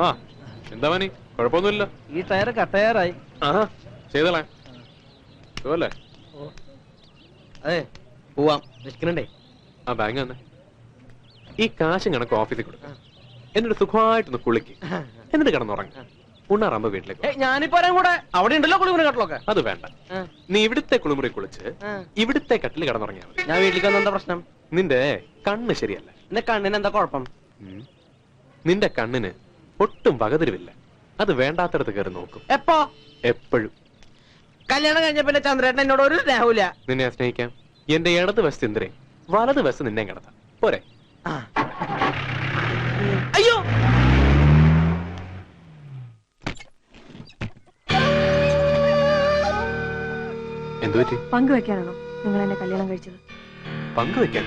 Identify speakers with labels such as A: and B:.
A: ആ എന്താ മനി, കുഴപ്പമൊന്നുമില്ല.
B: ഈ ടയർ കട്ടയറായി.
A: ആഹാ ചെയ്തോളാം. സുഖല്ലേ?
B: അതെ പോവാം, വിളിക്കണേ.
A: ആ ബാങ്ക് തന്നെ. ഈ കാശും കണക്ക് ഓഫീസിൽ കൊടുക്കാം. എന്നിട്ട് സുഖമായിട്ടൊന്ന് കുളിക്ക്, എന്നിട്ട് കിടന്നുറങ്ങ. ഉണ്ണാറാകുമ്പോ വീട്ടിലേക്ക്.
B: ഞാനിപ്പോ കൂടെ അവിടെ ഉണ്ടല്ലോ കുളിമുറി കട്ടലൊക്കെ.
A: അത് വേണ്ട, നീ ഇവിടുത്തെ കുളിമുറി കുളിച്ച് ഇവിടുത്തെ കട്ടിൽ കിടന്നുറങ്ങിയാ മതി.
B: ഞാൻ വീട്ടിലേക്ക് വന്ന എന്താ പ്രശ്നം?
A: നിന്റെ കണ്ണ് ശരിയല്ല.
B: എന്റെ കണ്ണിന് എന്താ കുഴപ്പം?
A: നിന്റെ കണ്ണിന് ഒട്ടും വകതിരിവില്ല. അത് വേണ്ടാത്തടത്ത് കയറി നോക്കും.
B: എപ്പോ?
A: എപ്പോഴും.
B: കല്യാണം കഴിഞ്ഞ പിന്നെ ചന്ദ്രേട്ടൻ എന്നോട് ഒരു സ്നേഹമില്ല.
A: നിന്നെ സ്നേഹിക്കാം. എന്റെ ഇടത് വശത്ത് ഇന്ദ്രേ, വലത് വശത്ത് നിന്നെ കിടത്താം. പോരെ?
B: അയ്യോ,
A: എന്തു പറ്റി?
C: പങ്കുവെക്കാനാണോ നിങ്ങൾ എന്നെ കല്യാണം കഴിച്ചത്?
A: പങ്കുവെക്കാൻ?